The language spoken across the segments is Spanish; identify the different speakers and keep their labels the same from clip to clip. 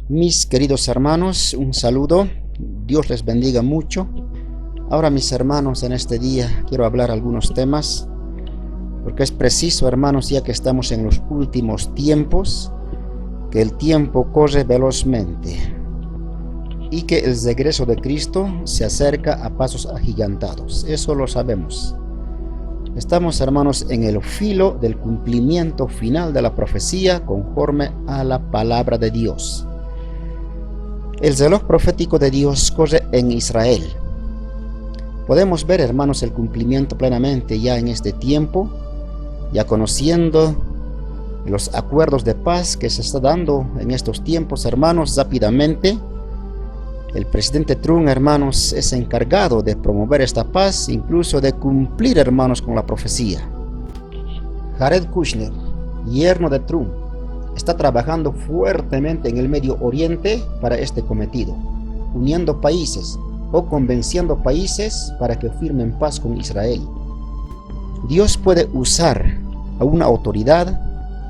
Speaker 1: Mis queridos hermanos, un saludo. Dios les bendiga mucho. Ahora, mis hermanos, en este día quiero hablar algunos temas, porque es preciso, hermanos, ya que estamos en los últimos tiempos, que el tiempo corre velozmente y que el regreso de Cristo se acerca a pasos agigantados. Eso lo sabemos. Estamos, hermanos, en el filo del cumplimiento final de la profecía conforme a la palabra de Dios. El reloj profético de Dios corre en Israel. Podemos ver, hermanos, el cumplimiento plenamente ya en este tiempo, ya conociendo los acuerdos de paz que se está dando en estos tiempos, hermanos, rápidamente. El presidente Trump, hermanos, es encargado de promover esta paz, incluso de cumplir, hermanos, con la profecía. Jared Kushner, yerno de Trump, está trabajando fuertemente en el Medio Oriente para este cometido, uniendo países o convenciendo países para que firmen paz con Israel. Dios puede usar a una autoridad,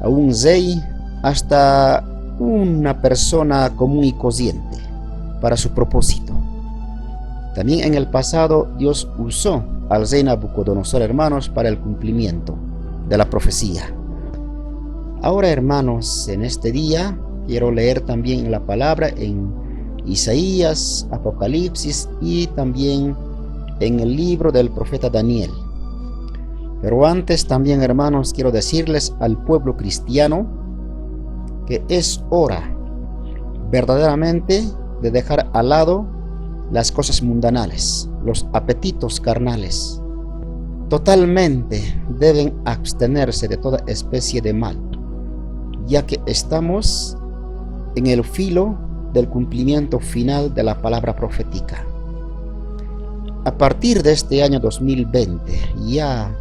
Speaker 1: a un rey, hasta una persona común y corriente para su propósito. También en el pasado Dios usó al rey Nabucodonosor, hermanos, para el cumplimiento de la profecía. Ahora, hermanos, en este día quiero leer también la palabra en Isaías, Apocalipsis y también en el libro del profeta Daniel. Pero antes también, hermanos, quiero decirles al pueblo cristiano que es hora verdaderamente de dejar al lado las cosas mundanales, los apetitos carnales. Totalmente deben abstenerse de toda especie de mal, ya que estamos en el filo del cumplimiento final de la palabra profética. A partir de este año 2020, ya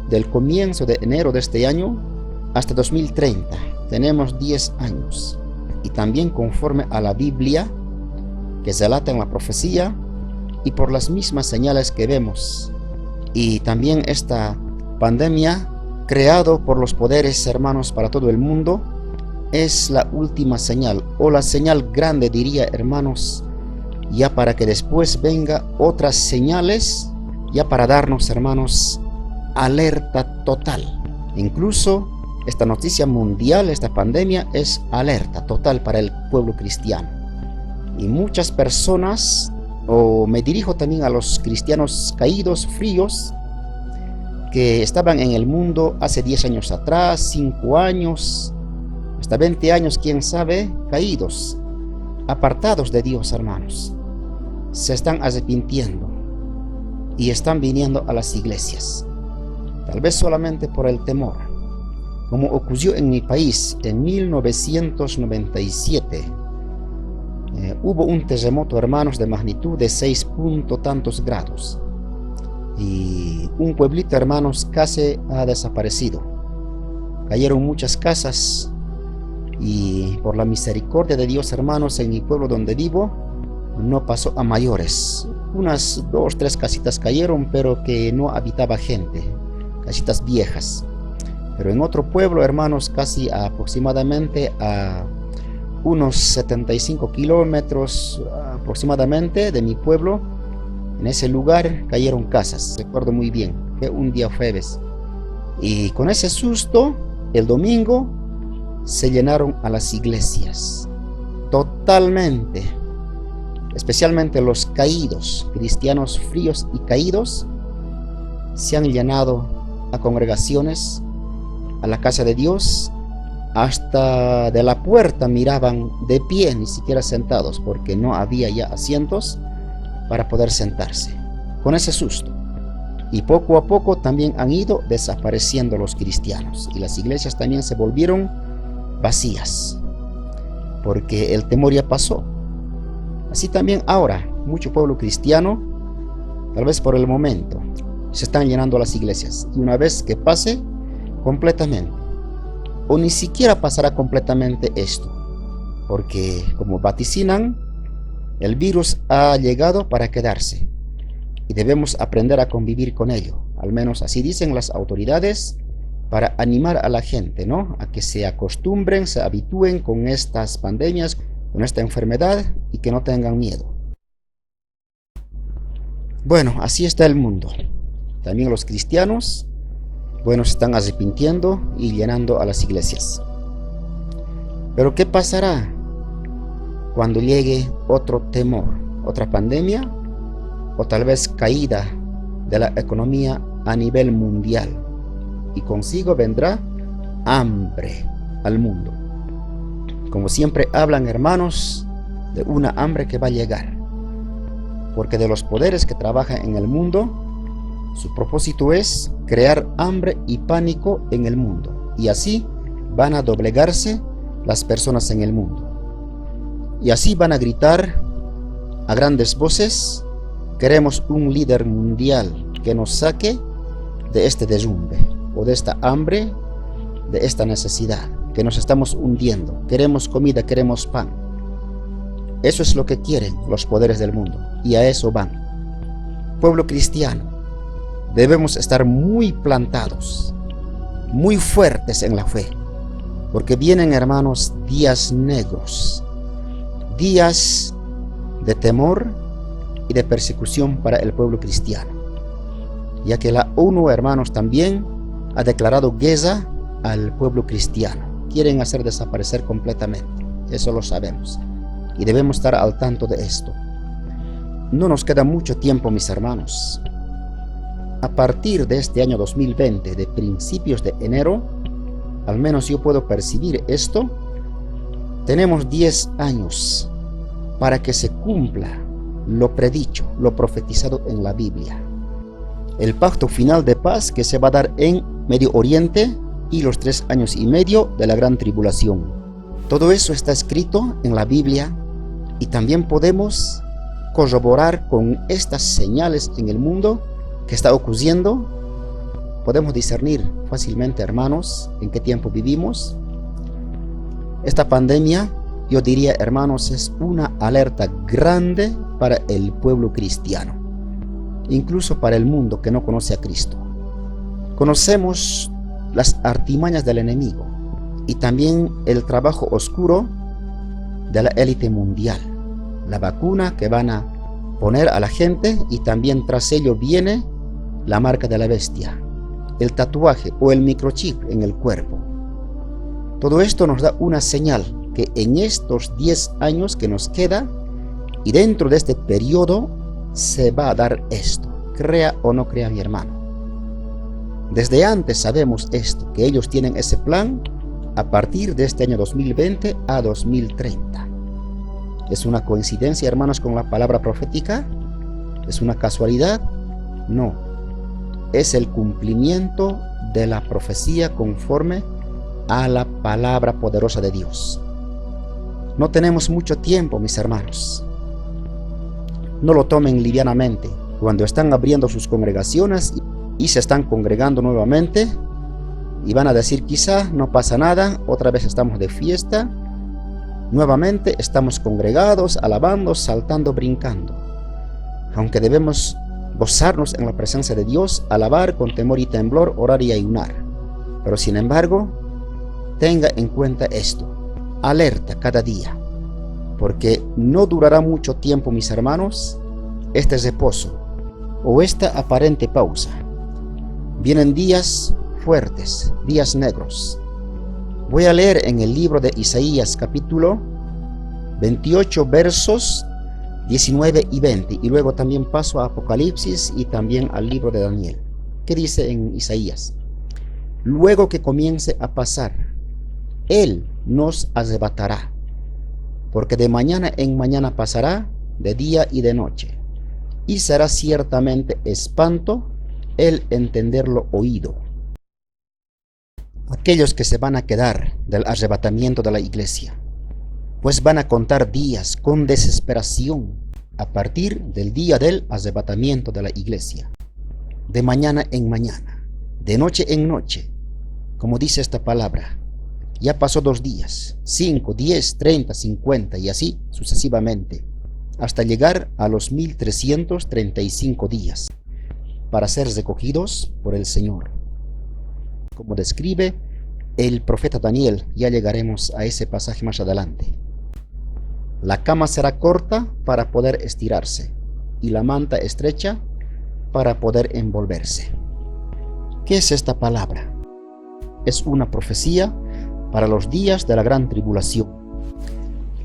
Speaker 1: del comienzo de enero de este año hasta 2030, tenemos 10 años. Y también conforme a la Biblia, que se relata en la profecía, y por las mismas señales que vemos. Y también esta pandemia, creado por los poderes, hermanos, para todo el mundo, es la última señal, o la señal grande, diría, hermanos, ya para que después venga otras señales, ya para darnos, hermanos, alerta total. Incluso esta noticia mundial, esta pandemia, es alerta total para el pueblo cristiano. Y muchas personas, o me dirijo también a los cristianos caídos, fríos, que estaban en el mundo hace 10 años atrás, 5 años, hasta 20 años, quién sabe, caídos, apartados de Dios, hermanos. Se están arrepintiendo y están viniendo a las iglesias, tal vez solamente por el temor, como ocurrió en mi país en 1997. Hubo un terremoto, hermanos, de magnitud de 6 tantos grados, y un pueblito, hermanos, casi ha desaparecido. Cayeron muchas casas, y por la misericordia de Dios, hermanos, en mi pueblo donde vivo no pasó a mayores. Unas 2, 3 casitas cayeron, pero que no habitaba gente, casitas viejas. Pero en otro pueblo, hermanos, casi aproximadamente a unos 75 kilómetros aproximadamente de mi pueblo, en ese lugar cayeron casas. Recuerdo muy bien, fue un día jueves. Y con ese susto, el domingo, se llenaron a las iglesias. Totalmente. Especialmente los caídos, cristianos fríos y caídos, se han llenado a congregaciones, a la casa de Dios. Hasta de la puerta miraban de pie, ni siquiera sentados, porque no había ya asientos para poder sentarse, con ese susto. Y poco a poco también han ido desapareciendo los cristianos, y las iglesias también se volvieron vacías, porque el temor ya pasó. Así también ahora, mucho pueblo cristiano, tal vez por el momento, se están llenando las iglesias, y una vez que pase completamente, o ni siquiera pasará completamente esto, porque como vaticinan, el virus ha llegado para quedarse y debemos aprender a convivir con ello. Al menos así dicen las autoridades, para animar a la gente, ¿no?, a que se acostumbren, se habitúen con estas pandemias, con esta enfermedad y que no tengan miedo. Bueno, así está el mundo. También los cristianos, bueno, se están arrepintiendo y llenando a las iglesias. Pero ¿qué pasará cuando llegue otro temor, otra pandemia o tal vez caída de la economía a nivel mundial? Y consigo vendrá hambre al mundo. Como siempre hablan, hermanos, de una hambre que va a llegar. Porque de los poderes que trabajan en el mundo, su propósito es crear hambre y pánico en el mundo. Y así van a doblegarse las personas en el mundo. Y así van a gritar a grandes voces: queremos un líder mundial que nos saque de este derrumbe o de esta hambre, de esta necesidad, que nos estamos hundiendo. Queremos comida, queremos pan. Eso es lo que quieren los poderes del mundo, y a eso van. Pueblo cristiano, debemos estar muy plantados, muy fuertes en la fe, porque vienen, hermanos, días negros, días de temor y de persecución para el pueblo cristiano, ya que la ONU, hermanos, también ha declarado guerra al pueblo cristiano. Quieren hacer desaparecer completamente, eso lo sabemos, y debemos estar al tanto de esto. No nos queda mucho tiempo, mis hermanos. A partir de este año 2020, de principios de enero, al menos yo puedo percibir esto, tenemos 10 años para que se cumpla lo predicho, lo profetizado en la Biblia. El pacto final de paz que se va a dar en Medio Oriente y los 3 años y medio de la gran tribulación. Todo eso está escrito en la Biblia y también podemos corroborar con estas señales en el mundo que está ocurriendo. Podemos discernir fácilmente, hermanos, en qué tiempo vivimos. Esta pandemia, yo diría, hermanos, es una alerta grande para el pueblo cristiano, incluso para el mundo que no conoce a Cristo. Conocemos las artimañas del enemigo y también el trabajo oscuro de la élite mundial, la vacuna que van a poner a la gente, y también tras ello viene la marca de la bestia, el tatuaje o el microchip en el cuerpo. Todo esto nos da una señal que en estos 10 años que nos queda y dentro de este periodo se va a dar esto, crea o no crea mi hermano. Desde antes sabemos esto, que ellos tienen ese plan a partir de este año 2020 a 2030. ¿Es una coincidencia, hermanos, con la palabra profética? ¿Es una casualidad? No. Es el cumplimiento de la profecía conforme a la palabra poderosa de Dios. No tenemos mucho tiempo, mis hermanos. No lo tomen livianamente. Cuando están abriendo sus congregaciones y se están congregando nuevamente, y van a decir quizá no pasa nada, otra vez estamos de fiesta, nuevamente estamos congregados, alabando, saltando, brincando. Aunque debemos gozarnos en la presencia de Dios, alabar con temor y temblor, orar y ayunar. Pero sin embargo, tenga en cuenta esto, alerta cada día, porque no durará mucho tiempo, mis hermanos, este reposo o esta aparente pausa. Vienen días fuertes, días negros. Voy a leer en el libro de Isaías capítulo 28 versos 19 y 20, y luego también paso a Apocalipsis y también al libro de Daniel. ¿Qué dice en Isaías? Luego que comience a pasar, Él nos arrebatará, porque de mañana en mañana pasará, de día y de noche, y será ciertamente espanto el entenderlo oído. Aquellos que se van a quedar del arrebatamiento de la iglesia, pues van a contar días con desesperación a partir del día del arrebatamiento de la iglesia, de mañana en mañana, de noche en noche, como dice esta palabra. Ya pasó 2 días, 5, 10, 30, 50 y así sucesivamente, hasta llegar a los 1335 días, para ser recogidos por el Señor. Como describe el profeta Daniel, ya llegaremos a ese pasaje más adelante. La cama será corta para poder estirarse y la manta estrecha para poder envolverse. ¿Qué es esta palabra? Es una profecía para los días de la gran tribulación.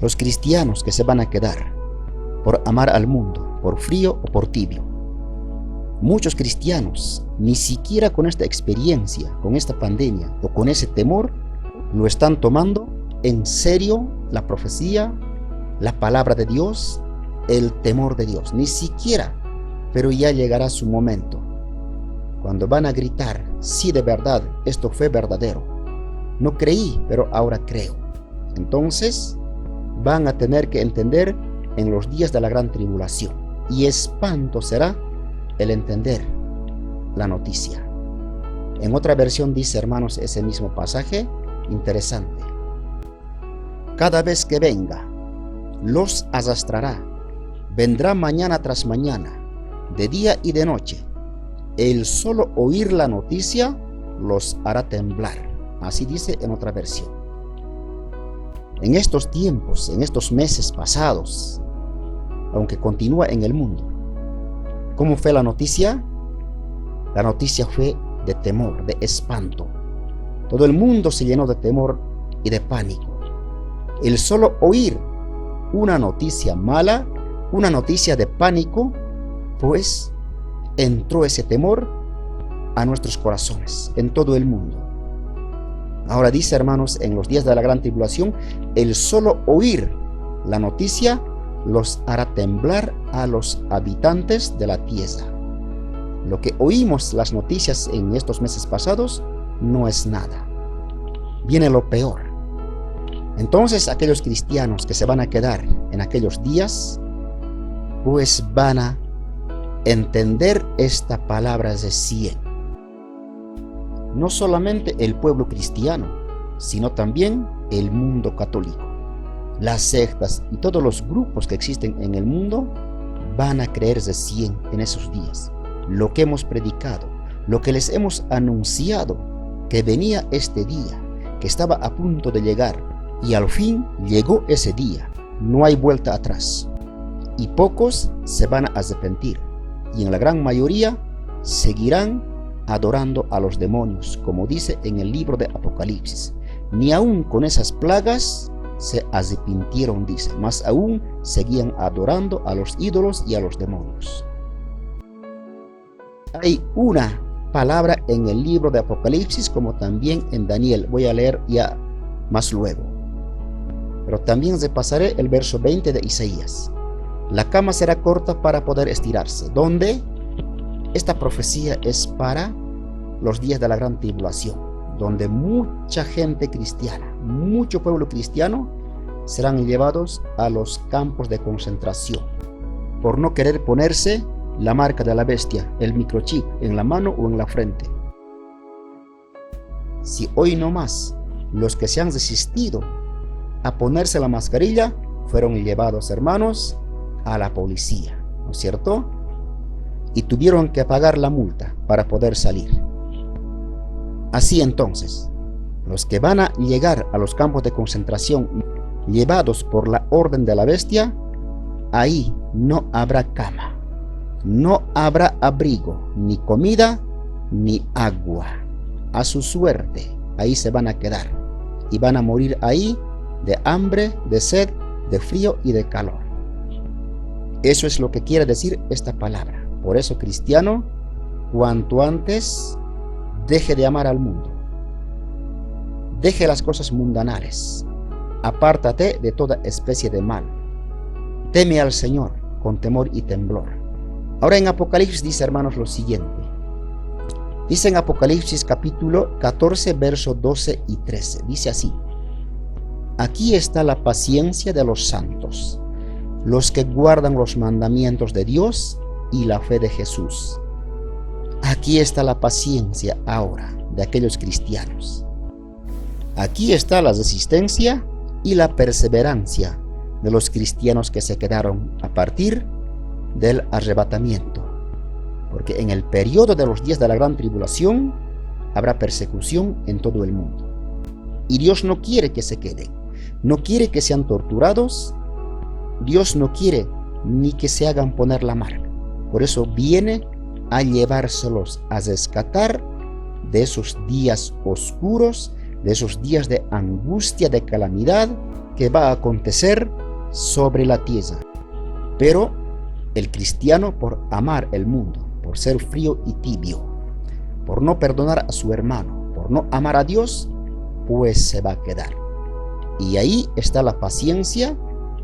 Speaker 1: Los cristianos que se van a quedar por amar al mundo, por frío o por tibio. Muchos cristianos, ni siquiera con esta experiencia, con esta pandemia o con ese temor, lo están tomando en serio la profecía, la palabra de Dios, el temor de Dios. Ni siquiera, pero ya llegará su momento, cuando van a gritar, sí, de verdad, esto fue verdadero. No creí, pero ahora creo. Entonces, van a tener que entender en los días de la gran tribulación. Y espanto será el entender la noticia. En otra versión dice, hermanos, ese mismo pasaje, interesante. Cada vez que venga, los arrastrará. Vendrá mañana tras mañana, de día y de noche. El solo oír la noticia los hará temblar. Así dice en otra versión. En estos tiempos, en estos meses pasados, aunque continúa en el mundo, ¿cómo fue la noticia? La noticia fue de temor, de espanto. Todo el mundo se llenó de temor y de pánico. El solo oír una noticia mala, una noticia de pánico, pues entró ese temor a nuestros corazones, en todo el mundo. Ahora dice, hermanos, en los días de la gran tribulación, el solo oír la noticia los hará temblar a los habitantes de la tierra. Lo que oímos las noticias en estos meses pasados no es nada. Viene lo peor. Entonces aquellos cristianos que se van a quedar en aquellos días, pues van a entender esta palabra de 100. No solamente el pueblo cristiano, sino también el mundo católico. Las sectas y todos los grupos que existen en el mundo van a creer de 100 en esos días. Lo que hemos predicado, lo que les hemos anunciado, que venía este día, que estaba a punto de llegar, y al fin llegó ese día. No hay vuelta atrás. Y pocos se van a arrepentir, y en la gran mayoría seguirán adorando a los demonios, como dice en el libro de Apocalipsis. Ni aún con esas plagas se arrepintieron, dice, más aún seguían adorando a los ídolos y a los demonios. Hay una palabra en el libro de Apocalipsis, como también en Daniel. Voy a leer ya más luego. Pero también repasaré el verso 20 de Isaías. La cama será corta para poder estirarse. ¿Dónde? Esta profecía es para los días de la gran tribulación, donde mucha gente cristiana, mucho pueblo cristiano, serán llevados a los campos de concentración por no querer ponerse la marca de la bestia, el microchip, en la mano o en la frente. Si hoy no más los que se han resistido a ponerse la mascarilla fueron llevados, hermanos, a la policía, ¿no es cierto? Y tuvieron que pagar la multa para poder salir. Así entonces, los que van a llegar a los campos de concentración llevados por la orden de la bestia, ahí no habrá cama, no habrá abrigo, ni comida, ni agua. A su suerte, ahí se van a quedar y van a morir ahí de hambre, de sed, de frío y de calor. Eso es lo que quiere decir esta palabra. Por eso, cristiano, cuanto antes deje de amar al mundo. Deje las cosas mundanales. Apártate de toda especie de mal. Teme al Señor con temor y temblor. Ahora en Apocalipsis dice, hermanos, lo siguiente. Dice en Apocalipsis capítulo 14, versos 12 y 13. Dice así. Aquí está la paciencia de los santos, los que guardan los mandamientos de Dios y la fe de Jesús. Aquí está la paciencia ahora de aquellos cristianos. Aquí está la resistencia y la perseverancia de los cristianos que se quedaron a partir del arrebatamiento. Porque en el periodo de los días de la gran tribulación habrá persecución en todo el mundo. Y Dios no quiere que se queden. No quiere que sean torturados Dios no quiere ni que se hagan poner la marca. Por eso viene a llevárselos, a rescatar de esos días oscuros, de esos días de angustia, de calamidad que va a acontecer sobre la tierra. Pero el cristiano, por amar el mundo, por ser frío y tibio, por no perdonar a su hermano, por no amar a Dios, pues se va a quedar. Y ahí está la paciencia,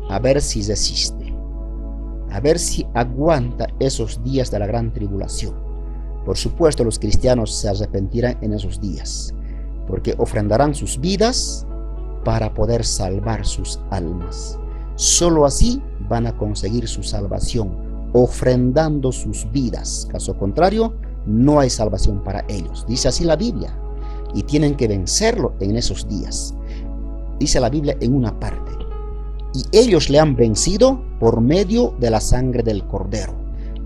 Speaker 1: a ver si resiste, a ver si aguanta esos días de la gran tribulación. Por supuesto, los cristianos se arrepentirán en esos días, porque ofrendarán sus vidas para poder salvar sus almas. Solo así van a conseguir su salvación, ofrendando sus vidas. Caso contrario, no hay salvación para ellos. Dice así la Biblia. Y tienen que vencerlo en esos días. Dice la Biblia en una parte. Y ellos le han vencido por medio de la sangre del Cordero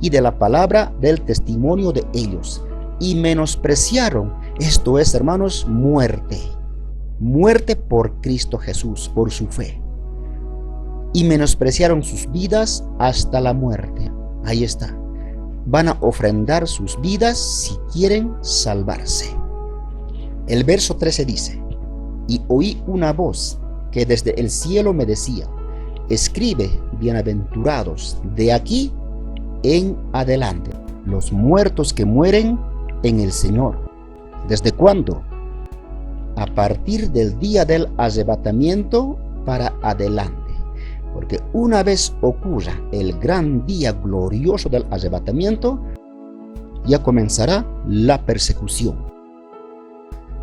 Speaker 1: y de la palabra del testimonio de ellos. Y menospreciaron, esto es, hermanos, muerte. Muerte por Cristo Jesús, por su fe. Y menospreciaron sus vidas hasta la muerte. Ahí está. Van a ofrendar sus vidas si quieren salvarse. El verso 13 dice: y oí una voz que desde el cielo me decía: escribe, bienaventurados de aquí en adelante los muertos que mueren en el Señor. ¿Desde cuándo? A partir del día del arrebatamiento para adelante. Porque una vez ocurra el gran día glorioso del arrebatamiento, ya comenzará la persecución.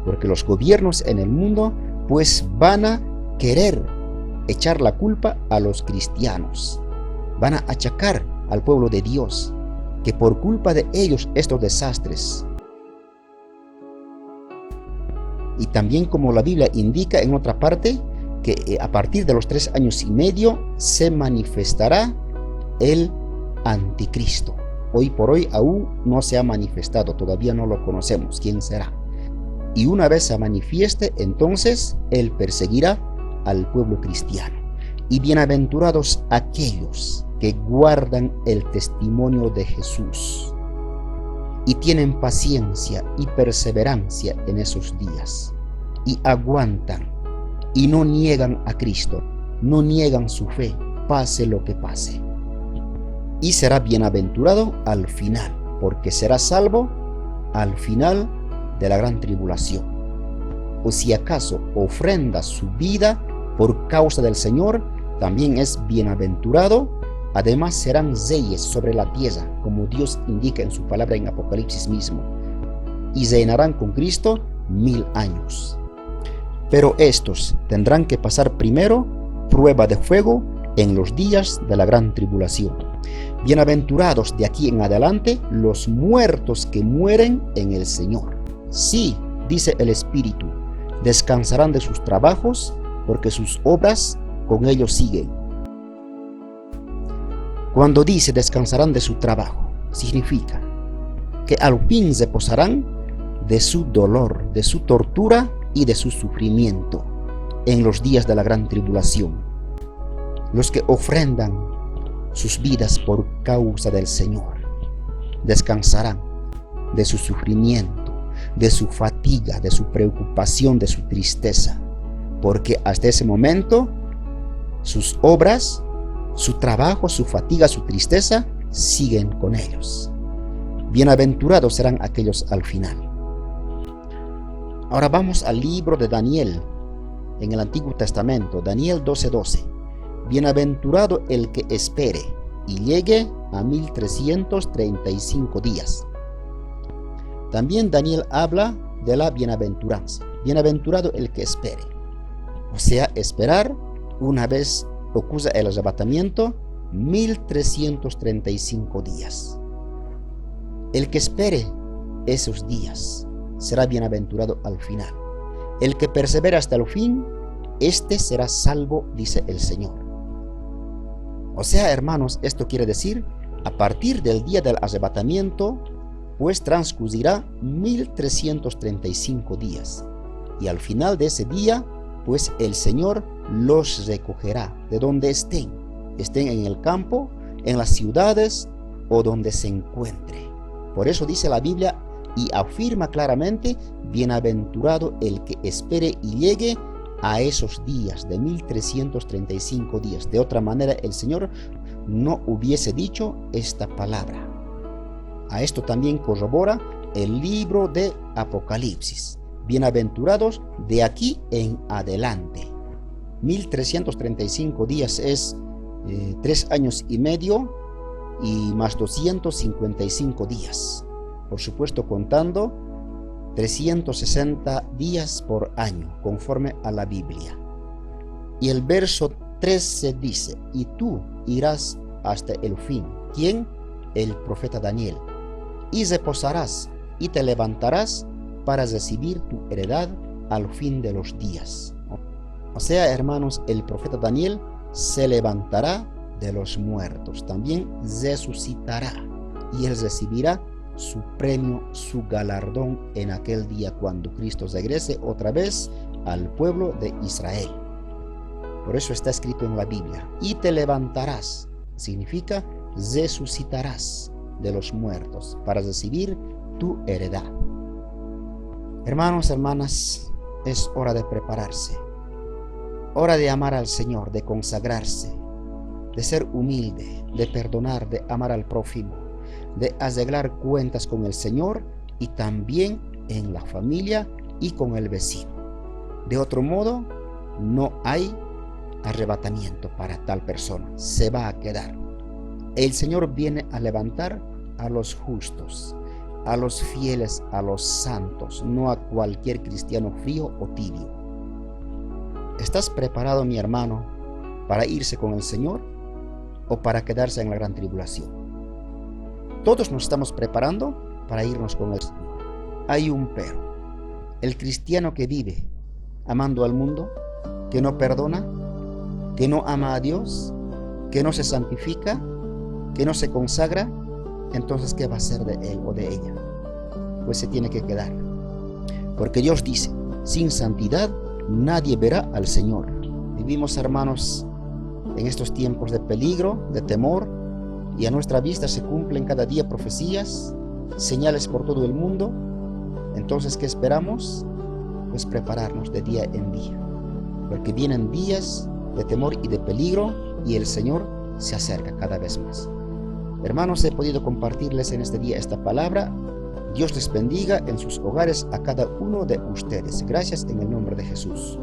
Speaker 1: Porque los gobiernos en el mundo pues van a querer echar la culpa a los cristianos. Van a achacar al pueblo de Dios que por culpa de ellos estos desastres. Y también, como la Biblia indica en otra parte, que a partir de los 3 años y medio se manifestará el anticristo. Hoy por hoy aún no se ha manifestado, todavía no lo conocemos quién será. Y una vez se manifieste, entonces él perseguirá al pueblo cristiano. Y bienaventurados aquellos que guardan el testimonio de Jesús y tienen paciencia y perseverancia en esos días y aguantan y no niegan a Cristo, no niegan su fe, pase lo que pase. Y será bienaventurado al final, porque será salvo al final de la gran tribulación. O si acaso ofrenda su vida por causa del Señor, también es bienaventurado. Además serán reyes sobre la tierra, como Dios indica en su palabra en Apocalipsis mismo, y reinarán con Cristo 1000 años. Pero estos tendrán que pasar primero prueba de fuego en los días de la gran tribulación. Bienaventurados de aquí en adelante los muertos que mueren en el Señor. Sí, dice el Espíritu, descansarán de sus trabajos, porque sus obras con ellos siguen. Cuando dice descansarán de su trabajo, significa que al fin reposarán de su dolor, de su tortura y de su sufrimiento en los días de la gran tribulación. Los que ofrendan sus vidas por causa del Señor descansarán de su sufrimiento, de su fatiga, de su preocupación, de su tristeza, porque hasta ese momento sus obras, su trabajo, su fatiga, su tristeza siguen con ellos. Bienaventurados serán aquellos al final. Ahora vamos al libro de Daniel, en el Antiguo Testamento, Daniel 12:12. Bienaventurado el que espere y llegue a 1335 días. También Daniel habla de la bienaventuranza. Bienaventurado el que espere. O sea, esperar una vez ocurra el arrebatamiento, 1335 días. El que espere esos días será bienaventurado al final. El que persevera hasta el fin, este será salvo, dice el Señor. O sea, hermanos, esto quiere decir, a partir del día del arrebatamiento, pues transcurrirá 1335 días. Y al final de ese día, pues el Señor los recogerá de donde estén estén en el campo, en las ciudades o donde se encuentre. Por eso dice la Biblia y afirma claramente: bienaventurado el que espere y llegue a esos días de 1335 días. De otra manera, el Señor no hubiese dicho esta palabra. A esto también corrobora el libro de Apocalipsis. Bienaventurados de aquí en adelante. 1335 días es 3 años y medio y más 255 días. Por supuesto, contando 360 días por año, conforme a la Biblia. Y el verso 13 dice: y tú irás hasta el fin. ¿Quién? El profeta Daniel. Y reposarás y te levantarás para recibir tu heredad al fin de los días. O sea, hermanos, el profeta Daniel se levantará de los muertos, también resucitará, y él recibirá su premio, su galardón en aquel día cuando Cristo regrese otra vez al pueblo de Israel. Por eso está escrito en la Biblia: y te levantarás, significa resucitarás de los muertos para recibir tu heredad. Hermanos, hermanas, es hora de prepararse, hora de amar al Señor, de consagrarse, de ser humilde, de perdonar, de amar al prójimo, de arreglar cuentas con el Señor y también en la familia y con el vecino. De otro modo, no hay arrebatamiento para tal persona, se va a quedar. El Señor viene a levantar a los justos, a los fieles, a los santos, no a cualquier cristiano frío o tibio. ¿Estás preparado, mi hermano, para irse con el Señor o para quedarse en la gran tribulación? Todos nos estamos preparando para irnos con el Señor. Hay un pero. El cristiano que vive amando al mundo, que no perdona, que no ama a Dios, que no se santifica, que no se consagra, entonces ¿qué va a hacer de él o de ella? Pues se tiene que quedar. Porque Dios dice: sin santidad nadie verá al Señor. Vivimos, hermanos, en estos tiempos de peligro, de temor, y a nuestra vista se cumplen cada día profecías, señales por todo el mundo. Entonces, ¿qué esperamos? Pues prepararnos de día en día, porque vienen días de temor y de peligro, y el Señor se acerca cada vez más. Hermanos, he podido compartirles en este día esta palabra. Dios les bendiga en sus hogares a cada uno de ustedes. Gracias en el nombre de Jesús.